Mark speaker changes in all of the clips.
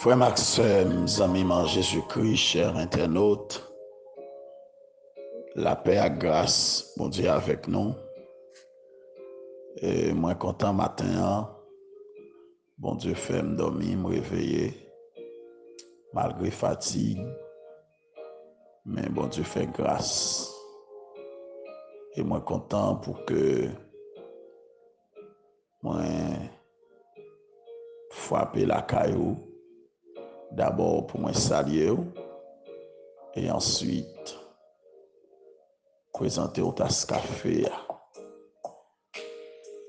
Speaker 1: Frère Maxime, amis en Jésus-Christ, chers internautes, la paix et la grâce, bon Dieu avec nous. Et moi content matin, bon Dieu fait me dormir, me réveiller, malgré fatigue, mais bon Dieu fait grâce. Et moi content pour que moi frapper la caillou, d'abord pour moi saluer et ensuite présenter au tasse café.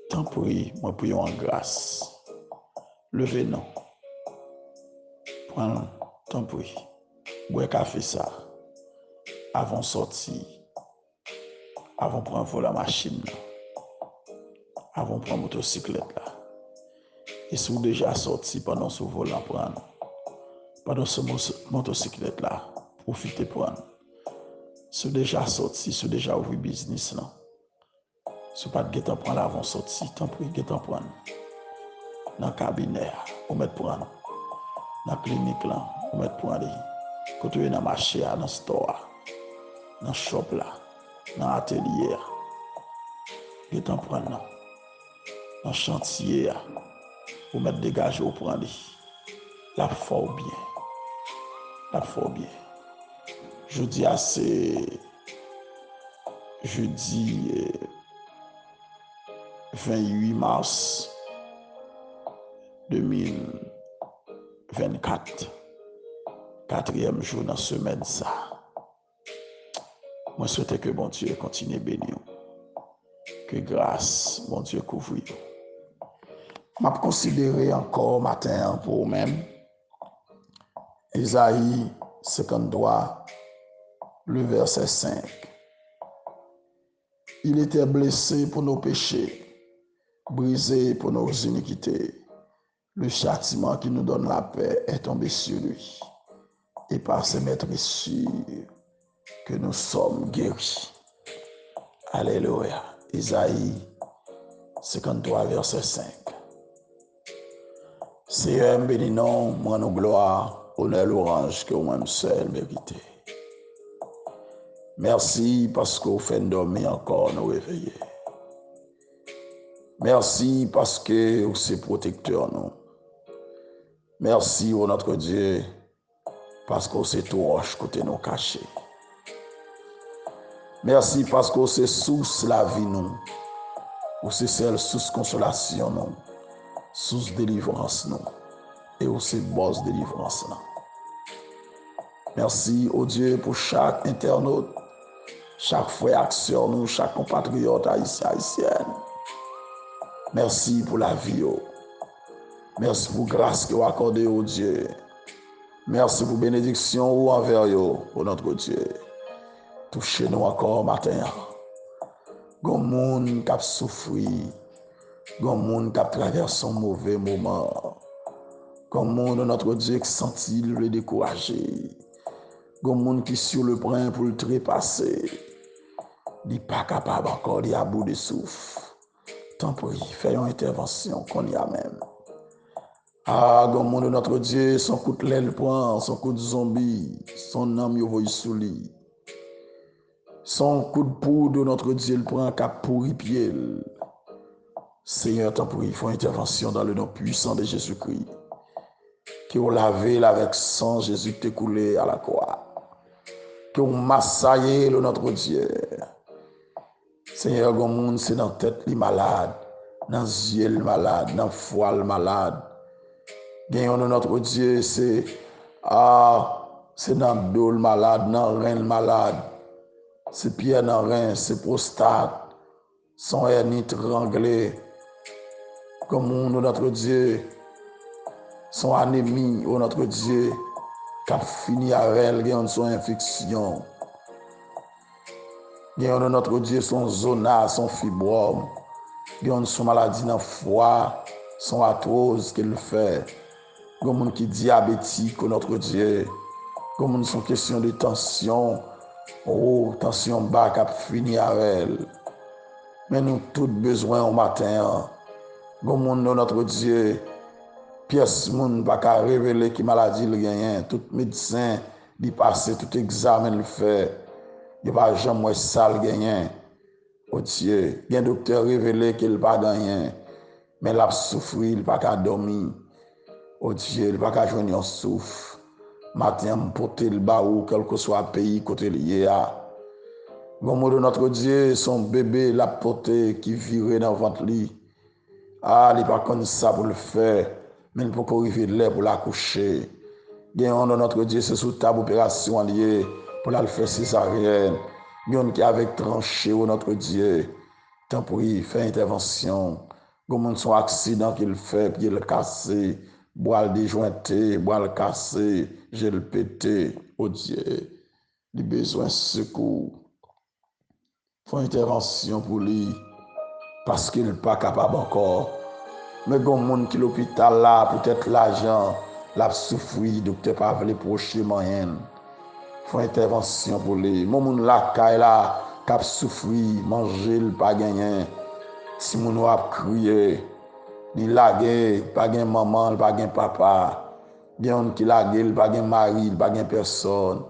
Speaker 1: Tant pis, moi prions en grâce. Levez non. Prends tant pis. Bois café ça. Avant sorti. Avant prendre vol la machine. Avant prendre motocyclette là. Et si vous déjà sorti pendant ce vol là prendre. Pendant ce motocyclette là. Profitez prendre. Si vous déjà sorti, si vous déjà ouvert business là. Si vous pas de guetter prendre avant sorti, tant pis guetter prendre. Dans le cabinet, vous mettez prendre. Dans la clinique là, vous mettez prendre. Quand vous êtes dans le marché, dans le store, dans le shop là, dans l'atelier, vous êtes prendre. Dans le chantier, vous mettez dégagé, vous prenez. La fort bien. La fort bien. Jeudi, c'est jeudi 28 mars 2024. 4e jour dans la semaine ça. Moi souhaite que bon Dieu continue à bénir. Que grâce, bon Dieu couvre. Je vais considérer encore matin pour vous-même. Isaïe 53, le verset 5. Il était blessé pour nos péchés, brisé pour nos iniquités. Le châtiment qui nous donne la paix est tombé sur lui. Et par ses meurtrissures que nous sommes guéris. Alléluia. Isaïe 53, verset 5. Seigneur, bénis-nous, moi nos gloires, honneur, louange que moi-même seul mérité. Merci parce que vous faites dormir encore nous réveiller. Merci parce que vous êtes protecteur nous. Merci, ô notre Dieu, parce que vous êtes tout roche côté nous caché. Merci parce que vous êtes source la vie nous. Vous êtes celle source consolation nous. Source délivrance nous. Et vous êtes boss délivrance nous. Merci, ô Dieu, pour chaque internaute, chaque frère action nous, chaque compatriote haïtien, haïtienne. Merci pour la vie. Merci pour la grâce que vous accordez au Dieu. Merci pour la bénédiction envers vous, notre Dieu. Touchez-nous encore matin. Gon moun qui a souffri, gon moun qui a traversé un mauvais moment. Gon moun notre Dieu qui sentit le découragé. Gon moun qui sur le point pour le trépasser. Il n'est pas capable encore d'y à bout de souffle. Tant pis, faisons intervention qu'on y a même. Ah, gon moun notre Dieu, son coup de l'aile prend, son coup de zombie, son âme yo voy sous lui. Son coup de poudre, notre Dieu, le prend cap pourri pied. Seigneur, tant pis, il faut intervention dans le nom puissant de Jésus-Christ. Que vous lavez avec sang Jésus t'est coulé à la croix. Que vous massaillez le notre Dieu. Seigneur, gon moun c'est dans tête li malade, dans yeux le malade, dans foie le malade. Gagnons notre Dieu, c'est dans dos le malade, dans rein le malade. C'est pied dans rein, c'est prostate, son hernie tranglée. Comme notre Dieu, son anémie, oh notre Dieu, qui a fini avec elle, son infection. Gagnons notre Dieu, son zona, son fibrome. Gagnons son maladie dans le foie, son arthrose qu'il fait. Gagnons qui est diabétique, oh notre Dieu. Gagnons son question de tension. Oh, tension bas qui a fini avec elle. Mais nous tous besoin au matin. Gagnons notre Dieu. pièce moun pas qu'à révéler qui maladie il gagne, tout médecin il passe, tout examen il fait, il pas jamais ça il gagne. Oh Dieu, il y a un docteur révélé qu'il pas gagné, mais il a souffert, il pas qu'à dormir. Oh Dieu, il pas qu'à joindre un souffle. Matin, porter le baou, quel que soit le pays côté lié à. Bon mot de notre Dieu, son bébé l'a porté qui virait dans le ventre lit. Ah, il n'est pas comme ça pour le faire, mais il peut arriver là pour l'accoucher. Gagnons de notre Dieu, c'est sous table opération liée pour la faire césarienne. Gagnons qui avec tranché au notre Dieu. Tant pour y faire intervention. Comme son accident qu'il fait, puis il cassé, boire le déjointé, boire le cassé, j'ai le pété. Oh Dieu, il a besoin de secours. Faut intervention pour lui parce qu'il n'est pas capable encore. Mais bon monde qui l'hôpital là, peut-être l'argent, l'a souffri, docteur pas veut procher moyen. Faut intervention pour lui. Mon monde là caille là, cap souffri, manger il pas gagner. Si mon a crié, il lagué, pas gain maman, pas gain papa. Gen qui lagué, pas gain mari, pas gain personne.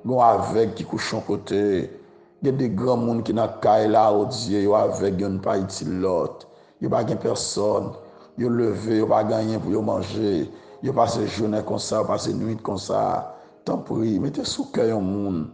Speaker 1: Gon avec qui couche en côté. Il y a des grands monde qui n'a caille là au Dieu, yo avec yon pas utile l'autre. Yo pas gain personne. Yo levé, yo pas gagner pour yo manger. Yo passe journée comme ça, passe nuit comme ça. Tant pis, mettez sous cœur un monde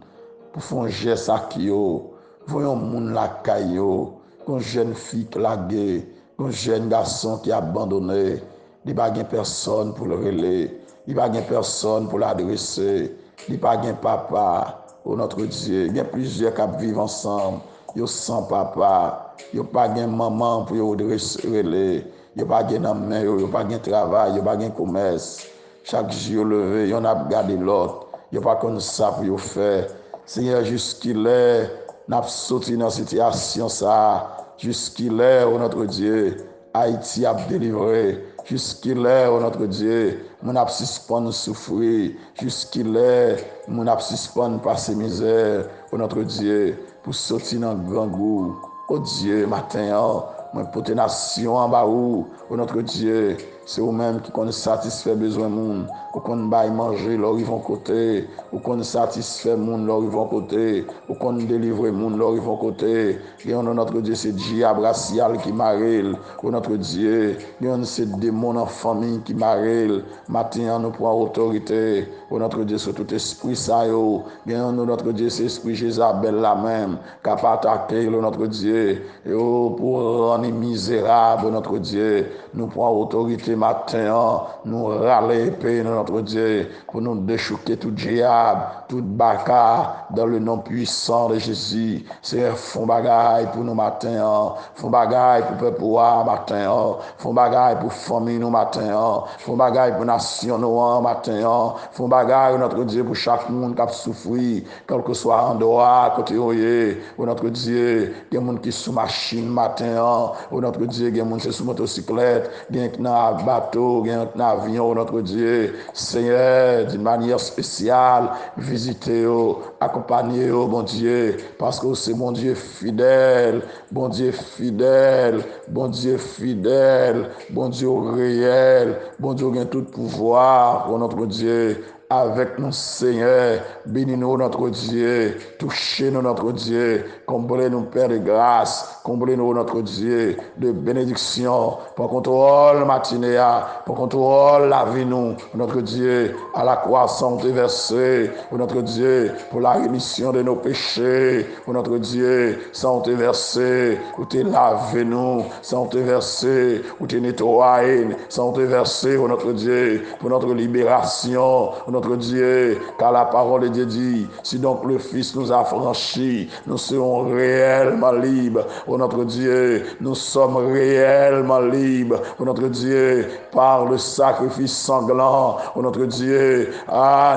Speaker 1: pour faire un geste à qui yo. Voyons monde la caille yo. Une jeune fille qui lagué, un jeune garçon qui a abandonné. Il n'y a pas personne pour le relayer. Il n'y a pas personne pour l'adresser. Il n'y a pas papa. Oh notre Dieu, il y a plusieurs qui vivent ensemble. Ils sans papa. Il n'y a pas maman pour relayer. Il n'y a pas de main, il n'y a pas de travail, il n'y a pas de commerce. Chaque jour levé, il y en a gardé l'autre. Il n'y a pas comme ça pour faire. Seigneur, jusqu'il est, n'a pas sorti dans cette situation ça. Jusqu'il est, oh notre Dieu, Haïti a délivré. Jusqu'il est, oh notre Dieu, mon a suspendu souffrir. Jusqu'il est, mon a suspendu passer misère, oh notre Dieu, pour sortir dans le grand goût. Oh Dieu, matin, moi, pour tes nations en bas où, oh notre Dieu, c'est vous-même qui connaissez satisfaire besoin monde, ou qu'on baille manger, leur ils vont côté, ou qu'on satisfait monde, leur ils vont côté, ou qu'on délivre monde, leur ils vont côté. Et on notre Dieu, c'est diable racial qui marille, oh notre Dieu, et on c'est démon en famille qui marille. Matin, nous prenons autorité, oh notre Dieu, sur tout esprit ça yo. Et on notre Dieu, c'est esprit Jézabel la même, qui a pas attaqué, oh notre Dieu, et oh, pour rendre misérable, notre Dieu, nous prenons autorité matin, nous râler épée, notre Dieu, pour nous déchouquer tout diable, tout baka, dans le nom puissant de Jésus. C'est fond bagaille pour nous matin, fond bagaille pour peuple matin, fond bagaille pour famille nous matin, fond bagaille pour nation nous matin, fond bagaille, notre Dieu, pour chaque monde qui a souffert, quel que soit en dehors, côté oye, notre Dieu, il y a des gens qui sont sous machine matin, oh notre Dieu, il y a des gens qui sont sous motocyclette, il y a des gens qui sont bateau, il y a des gens qui sont avion, oh notre Dieu, Seigneur, d'une manière spéciale, visitez-vous, accompagnez-vous, bon Dieu, parce que c'est mon Dieu fidèle, bon Dieu fidèle, bon Dieu fidèle, bon Dieu réel, bon Dieu qui a tout pouvoir, oh notre Dieu, avec nous, Seigneur, bénis-nous, notre Dieu, touchez-nous, notre Dieu, comblez-nous, Père de grâce, comblez-nous, notre Dieu, de bénédiction, pour contrôle matinée, pour contrôle la vie, nous, notre Dieu, à la croix, sans te verser, notre Dieu, pour la rémission de nos péchés, pour notre Dieu, sans te verser, ou te laver, nous, sans te verser, ou te nettoyer, sans te verser, notre Dieu, pour notre libération, notre Dieu, car la parole de Dieu dit, si donc le Fils nous a franchis, nous serons réellement libres. Oh notre Dieu, nous sommes réellement libres. Oh notre Dieu, par le sacrifice sanglant. Oh notre Dieu,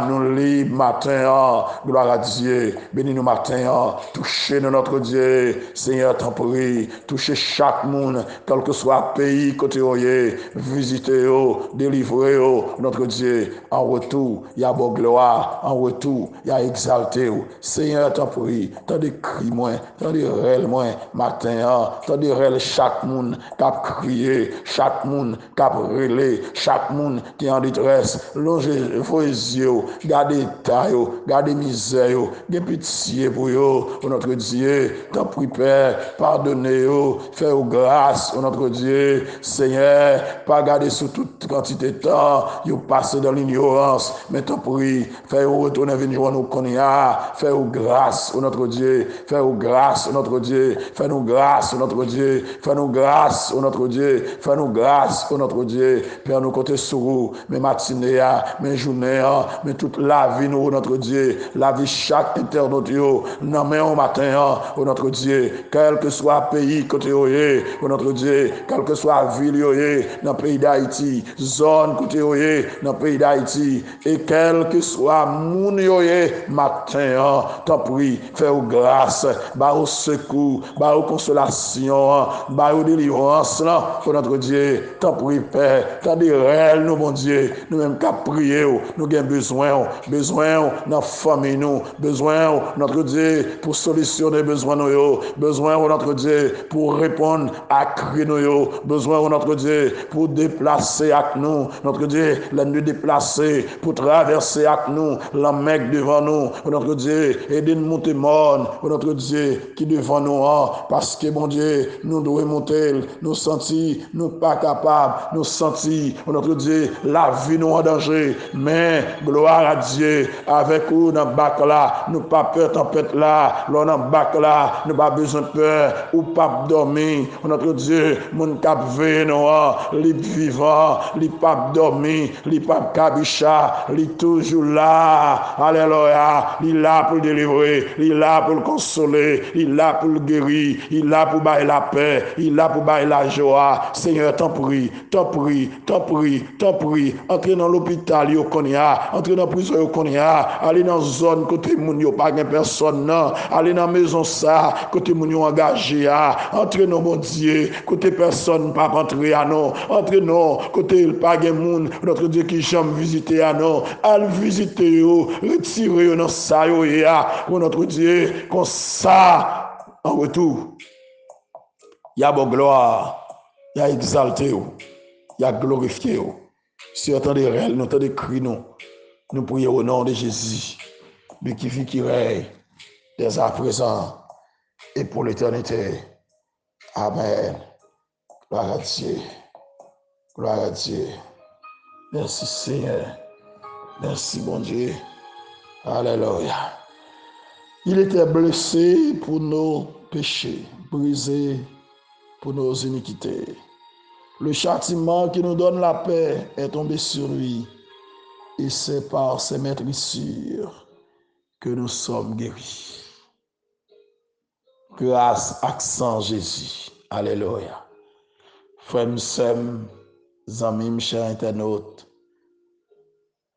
Speaker 1: nous libres matin. Gloire à Dieu. Bénis-nous matin. Touchez-nous notre Dieu. Seigneur, t'en prie. Touchez chaque monde, quel que soit le pays, côté où visitez-vous, délivrez-vous, notre Dieu. En retour, il y a beau gloire, en retour, il y a exalté. Seigneur, t'en prie, t'en de cri moins, t'en de rêle moins, matin, t'en de rêle chaque monde qui a crié, chaque monde qui a relé, chaque monde qui est en détresse, longez vos yeux, gardez taille, gardez misère, gardez pitié pour eux, notre Dieu, t'en prie, Père, pardonnez-vous, faites-vous grâce, notre Dieu, Seigneur, pas garder sous toute quantité de temps, vous passez dans l'ignorance, mais t'en prie, faites-vous retourner venir nous connaître, faites-vous grâce, notre Dieu, faites-vous grâce, notre Dieu, faites-nous grâce, notre Dieu, faites-nous grâce, notre Dieu, faites-nous grâce, notre Dieu, Père, nous comptons sur vous, mes matinées, mes journées, mais toute la vie, nous, notre Dieu, la vie chaque internaute, non, mais au matin, notre Dieu, quel que soit le pays, côté, notre Dieu, quelle que soit la ville, dans le pays d'Haïti, zone, côté, dans le pays d'Haïti, et quel que soit moun, matin, t'en prie, fais-vous grâce, bah au secours, bah aux consolation, bah aux délivrance, pour notre Dieu, t'en prie, Père, t'en dis réel, nous, mon Dieu, nous-mêmes qu'à prier, nous avons besoin, dans famille, nous, besoin, notre Dieu, pour solutionner besoin, nous, besoin, notre Dieu, pour répondre à cri, nous, besoin, notre Dieu, pour déplacer avec nous, notre Dieu, la nous déplacer, pour traverser avec nous, la mec devant nous, notre Dieu, aider nous monter mort, notre Dieu, qui devant nous, parce que, mon Dieu, nous devons monter, nous sentir, nous pas capables, nous sentir, notre Dieu, la vie nous en danger, mais gloire à Dieu, avec nous dans le bac là, nous pas peur tempête là, l'on dans le bac là, nous pas besoin de peur, ou pas dormir, notre Dieu, mon cap nous, les vivants, les pas dormir, les pas cabicha, les toujours là, alléluia, il est là pour le délivrer, il est là pour le consoler, il est là pour le guérir, il est là pour bailler la paix, il est là pour bailler la joie. Seigneur, t'en prie, entrez dans l'hôpital, yo konya, entrez dans la prison, yo konya, allez dans la zone côté moun yo pas gen personne, non, allez dans la maison ça, côté moun yo engagé, entrez dans mon Dieu, côté personne pas rentrer à non, entrez non, côté pas gen moun, notre Dieu qui jamais visiter à non, allez visiter yo, retirer yo dans ça yo pour notre Dieu, comme ça, en retour, il y a bon gloire, il y a exalté, il y a glorifié. Si vous entendez réel, nous entendez cri, nous prions au nom de Jésus, mais qui vit, qui règne, dès à présent et pour l'éternité. Amen. Gloire à Dieu. Gloire à Dieu. Merci Seigneur. Merci bon Dieu. Alléluia. Il était blessé pour nos péchés, brisé pour nos iniquités. Le châtiment qui nous donne la paix est tombé sur lui. Et c'est par ses maîtrissures que nous sommes guéris. Grâce à sang Jésus. Alléluia. Frères, sœurs, amis, chers internautes,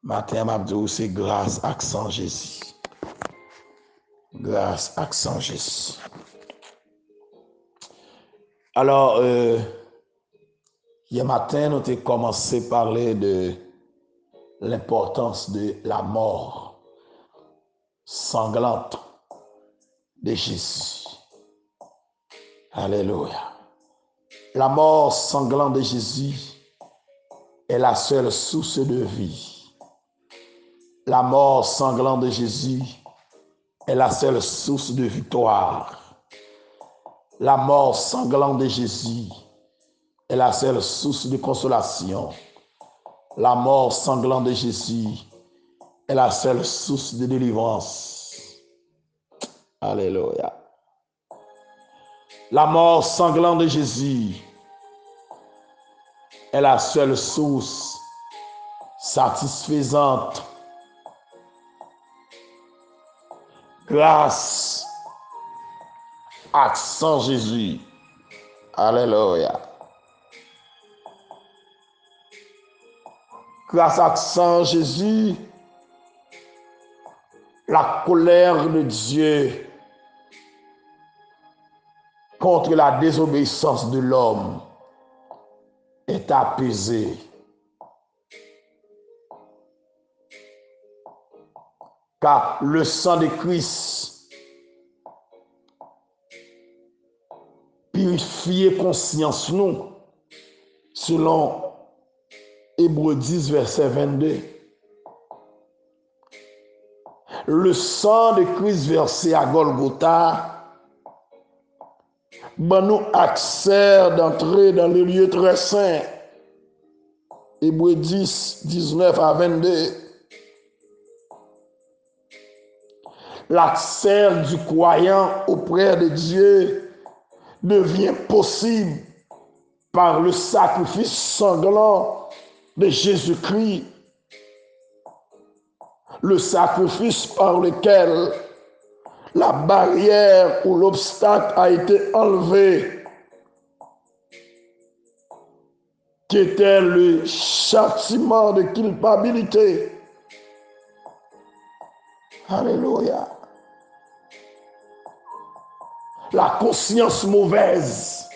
Speaker 1: matin, m'abdou, c'est grâce à sang Jésus. Grâce à sang Jésus. Alors, hier matin, nous avons commencé à parler de l'importance de la mort sanglante de Jésus. Alléluia. La mort sanglante de Jésus est la seule source de vie. La mort sanglante de Jésus est la seule source de victoire. La mort sanglante de Jésus est la seule source de consolation. La mort sanglante de Jésus est la seule source de délivrance. Alléluia. La mort sanglante de Jésus est la seule source satisfaisante. Grâce à sang Jésus. Alléluia. Grâce à sang Jésus, la colère de Dieu contre la désobéissance de l'homme est apaisée. car le sang de Christ purifie conscience nous, selon Hébreux 10, verset 22. Le sang de Christ versé à Golgotha nous accès d'entrer dans le lieu très saint. Hébreux 10, 19 à 22. L'accès du croyant auprès de Dieu devient possible par le sacrifice sanglant de Jésus-Christ. Le sacrifice par lequel la barrière ou l'obstacle a été enlevé, qui était le châtiment de culpabilité. Alléluia. La conscience mauvaise.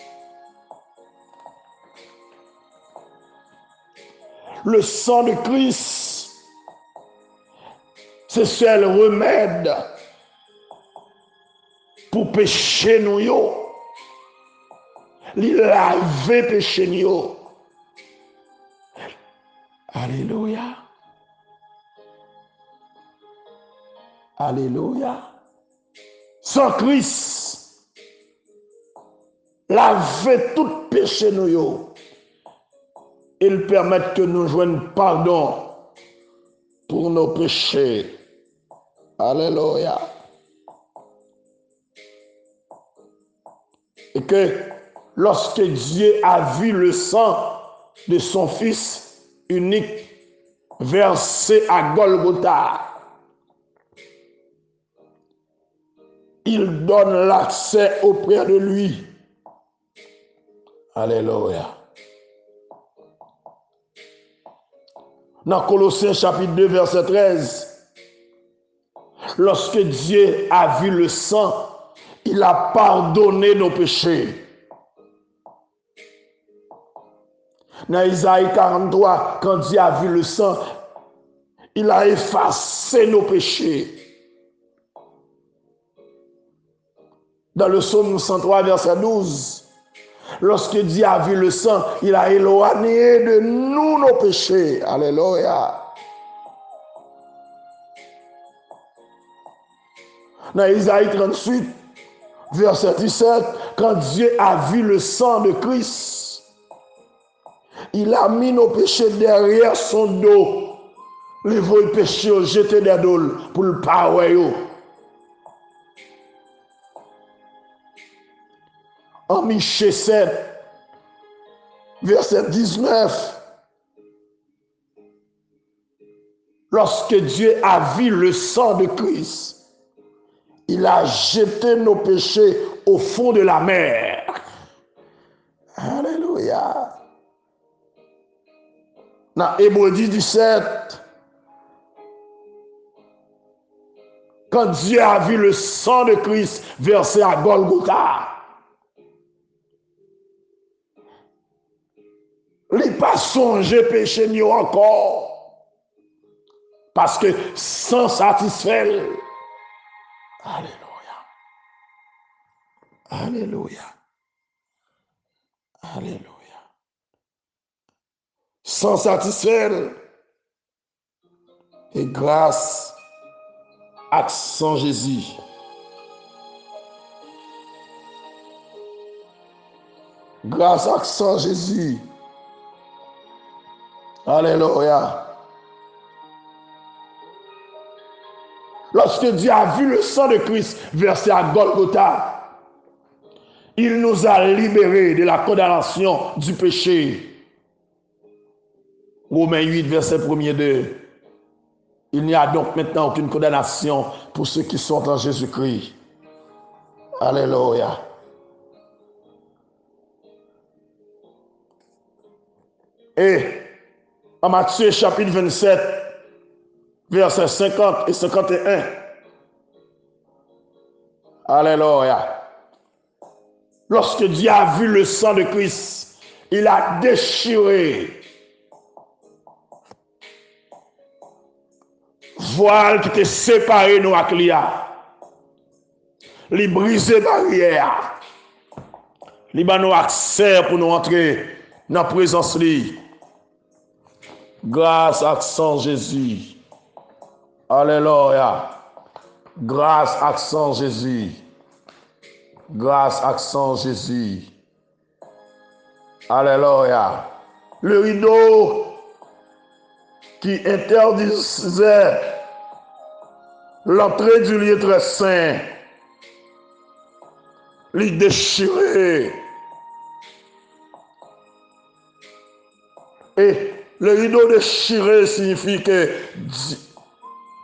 Speaker 1: Le sang de Christ, c'est seul remède pour pécher nous yo. Li laver péché nous yo. Alléluia. Alléluia. Sans Christ, laver tout péché nous yo. Il permet que nous joignions pardon pour nos péchés. Alléluia. Et que lorsque Dieu a vu le sang de son Fils unique versé à Golgotha, il donne l'accès auprès de lui. Alléluia. Dans Colossiens chapitre 2, verset 13, lorsque Dieu a vu le sang, il a pardonné nos péchés. Dans Isaïe 43, quand Dieu a vu le sang, il a effacé nos péchés. Dans le psaume 103, verset 12, lorsque Dieu a vu le sang, il a éloigné de nous nos péchés. Alléluia. Dans Isaïe 38, verset 17, quand Dieu a vu le sang de Christ, il a mis nos péchés derrière son dos. Les voies péchés jetés des dos pour le pardonner. En Michée 7, verset 19, lorsque Dieu a vu le sang de Christ, il a jeté nos péchés au fond de la mer. Alléluia. Dans Hébreux 10, 17, quand Dieu a vu le sang de Christ versé à Golgotha, il n'a pas songé péché ni encore. Parce que sans satisfaire. Alléluia. Alléluia. Alléluia. Sans satisfaire. Et grâce à son Jésus. Grâce à son Jésus. Alléluia. Lorsque Dieu a vu le sang de Christ versé à Golgotha, il nous a libérés de la condamnation du péché. Romains 8, verset 1er 2. Il n'y a donc maintenant aucune condamnation pour ceux qui sont en Jésus-Christ. Alléluia. Et en Matthieu chapitre 27, versets 50 et 51. Alléluia. Lorsque Dieu a vu le sang de Christ, il a déchiré voile qui te séparé nous avec Lia. Li briser barrière. Li ba nous accès pour nous entrer dans la présence li. Grâce à sang Jésus. Alléluia. Grâce à sang Jésus. Grâce à sang Jésus. Alléluia. Le rideau qui interdisait l'entrée du lieu très saint, l'y déchiré. Et le rideau déchiré signifie que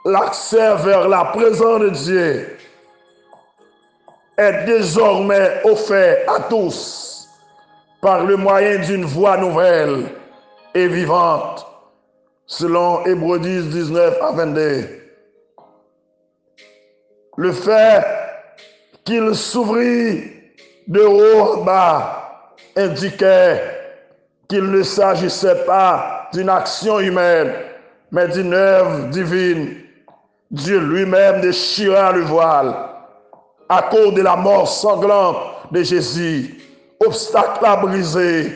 Speaker 1: l'accès vers la présence de Dieu est désormais offert à tous par le moyen d'une voie nouvelle et vivante, selon Hébreux 10, 19 à 22. Le fait qu'il s'ouvrit de haut en bas indiquait qu'il ne s'agissait pas d'une action humaine, mais d'une œuvre divine. Dieu lui-même déchira le voile à cause de la mort sanglante de Jésus. Obstacle à briser.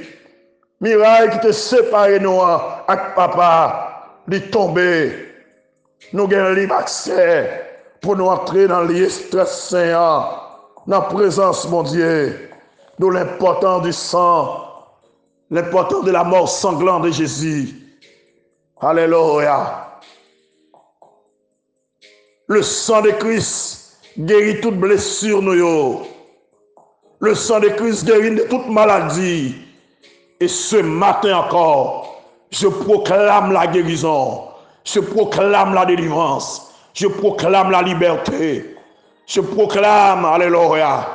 Speaker 1: Miraille qui te sépare nous avec papa, il tombé. Nous avons libre accès pour nous entrer dans le lieu très saint, dans la présence, mon Dieu, de l'important du sang, l'important de la mort sanglante de Jésus. Alléluia. Le sang de Christ guérit toute blessure, nous. Le sang de Christ guérit de toute maladie. Et ce matin encore, je proclame la guérison. Je proclame la délivrance. Je proclame la liberté. Je proclame, alléluia,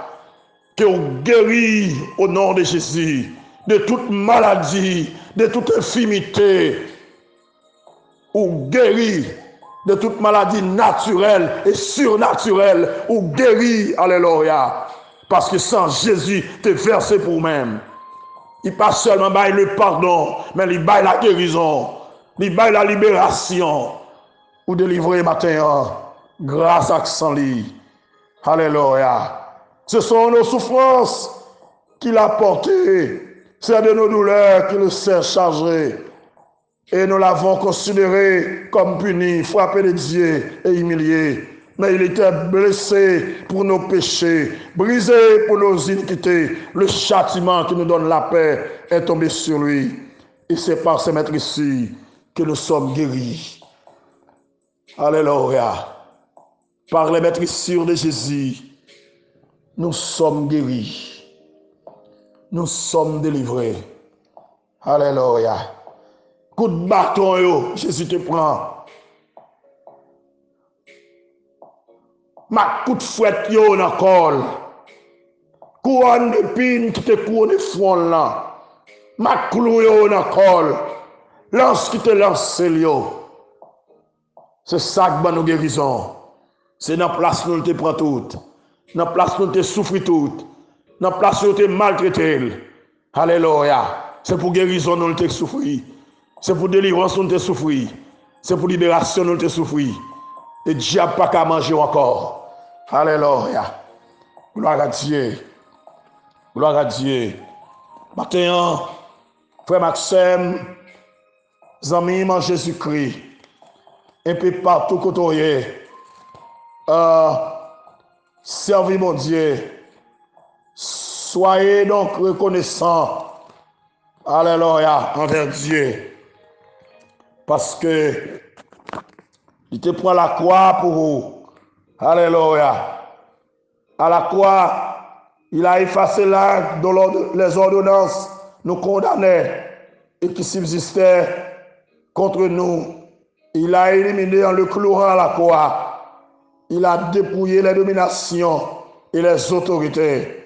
Speaker 1: que vous guérit au nom de Jésus de toute maladie, de toute infirmité. Ou guérit de toute maladie naturelle et surnaturelle. Ou guérit, alléluia. Parce que sans Jésus, tu es versé pour même. Il pas seulement bail le pardon, mais il bail la guérison, il bail la libération. Ou délivrer matin, grâce à son lit. Alléluia. Ce sont nos souffrances qu'il a portées. C'est de nos douleurs qu'il s'est chargé. Et nous l'avons considéré comme puni, frappé de Dieu et humilié. Mais il était blessé pour nos péchés, brisé pour nos iniquités. Le châtiment qui nous donne la paix est tombé sur lui. Et c'est par ces maîtres ici que nous sommes guéris. Alléluia. Par les maîtrissures de Jésus, nous sommes guéris. Nous sommes délivrés. Alléluia. Coup de bâton, yo, Jésus te prend. Ma coup de fouette yo dans col. Couronne de pine qui te couronne front là. Ma clou yo dans col. Lance qui te lance yo. C'est ça que nous guérison. C'est dans place nous te prend tout. Dans place nous te souffre tout. Dans place nous te maltraité. Alléluia. C'est pour guérison nous te souffrir. C'est pour délivrance nous te souffrir. C'est pour libération nous te souffrir. Le diable pas qu'à manger encore. Alléluia. Gloire à Dieu. Gloire à Dieu. Maintenant, frère Maxime, amis en Jésus-Christ, un peu partout côté, servez mon Dieu. Soyez donc reconnaissants. Alléluia, envers Dieu. Parce que il te prend la croix pour vous. Alléluia. À la croix, il a effacé l'acte dont les ordonnances nous condamnaient et qui subsistaient contre nous. Il a éliminé en le clouant à la croix. Il a dépouillé les dominations et les autorités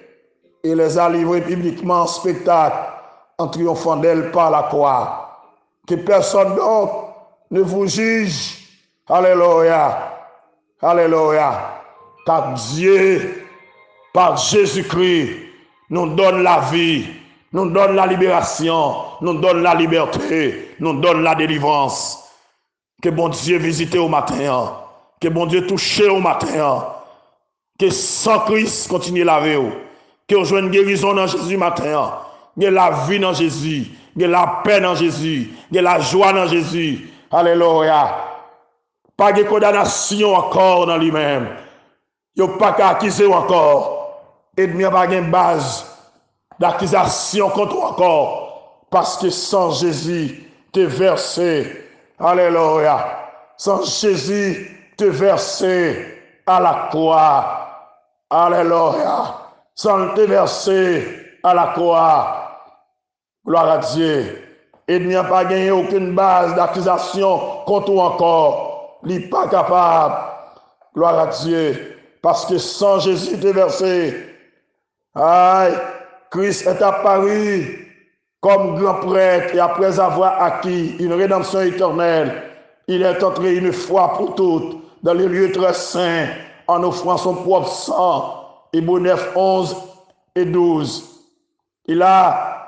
Speaker 1: et les a livrées publiquement en spectacle en triomphant d'elles par la croix. Que personne donc ne vous juge. Alléluia. Alléluia. Car Dieu, par Jésus-Christ, nous donne la vie, nous donne la libération, nous donne la liberté, nous donne la délivrance. Que bon Dieu visite au matin. Que bon Dieu touche au matin. Que sans Christ continue la vie. Que vous jouez une guérison dans Jésus matin. Que la vie dans Jésus. Que la paix dans Jésus. Que la joie dans Jésus. Alléluia. Pas de condamnation encore dans lui-même. Il n'y a pas qu'à accuser encore. Et il n'y a pas de base d'accusation contre encore. Parce que sans Jésus, te versé. Alléluia. Sans Jésus, te versé à la croix. Alléluia. Sans te verser à la croix. Gloire à Dieu. Il n'y a pas gagné aucune base d'accusation contre toi encore. Il n'est pas capable. Gloire à Dieu. Parce que sans Jésus te versé, aïe, Christ est apparu comme grand prêtre et après avoir acquis une rédemption éternelle, il est entré une fois pour toutes dans les lieux très saints en offrant son propre sang. Hébreux 9, 11 et 12. Il a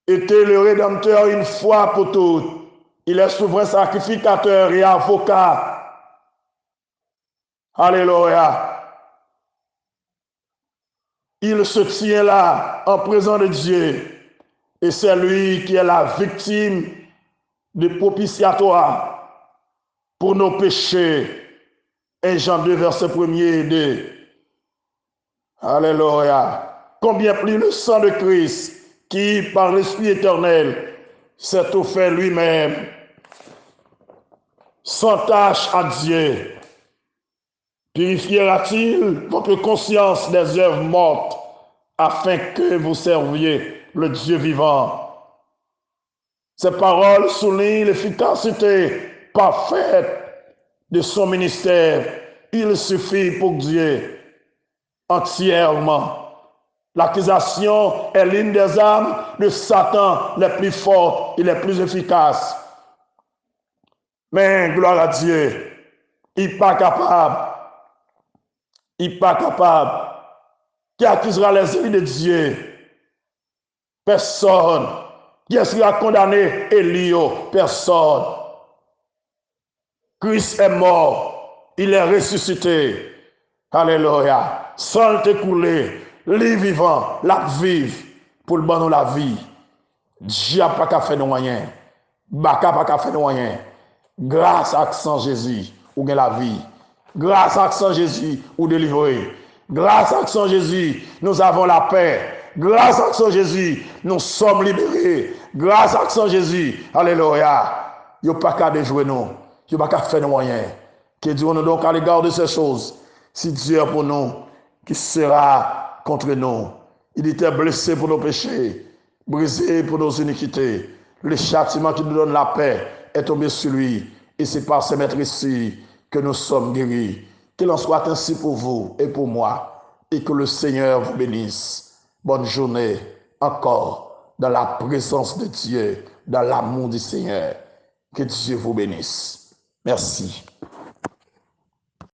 Speaker 1: été le Rédempteur une fois pour toutes. Il est souverain sacrificateur et avocat. Alléluia. Il se tient là en présence de Dieu. Et c'est lui qui est la victime de propitiatoire pour nos péchés. 1 Jean 2, verset 1er et 2. Alléluia. Combien plus le sang de Christ qui, par l'Esprit éternel, s'est offert lui-même sans tâche à Dieu. Purifiera-t-il votre conscience des œuvres mortes afin que vous serviez le Dieu vivant? Ces paroles soulignent l'efficacité parfaite de son ministère. Il suffit pour Dieu entièrement. L'accusation est l'une des armes de Satan les plus fortes et les plus efficaces. Mais gloire à Dieu, il n'est pas capable. Il n'est pas capable. Qui accusera les élus de Dieu? Personne. Qui sera condamné? Élio? Personne. Christ est mort. Il est ressuscité. Alléluia. Sans t'écouler, les vivants, la vive pour le bon la vie. Dieu n'a pas qu'à faire de moyens. Baka pas qu'à faire de moyens. Grâce à Saint Jésus, ou gagne la vie. Grâce à Saint Jésus, ou délivrer. Grâce à Saint Jésus, nous avons la paix. Grâce à Saint Jésus, nous sommes libérés. Grâce à Saint Jésus, alléluia. Il n'y a pas qu'à déjouer nous. Il n'y a pas qu'à faire de moyens. Que Dieu nous donc à l'égard de ces choses. Si Dieu est pour nous, qui sera contre nous? Il était blessé pour nos péchés, brisé pour nos iniquités. Le châtiment qui nous donne la paix est tombé sur lui. Et c'est par ce maître ici que nous sommes guéris. Qu'il en soit ainsi pour vous et pour moi. Et que le Seigneur vous bénisse. Bonne journée encore dans la présence de Dieu, dans l'amour du Seigneur. Que Dieu vous bénisse. Merci.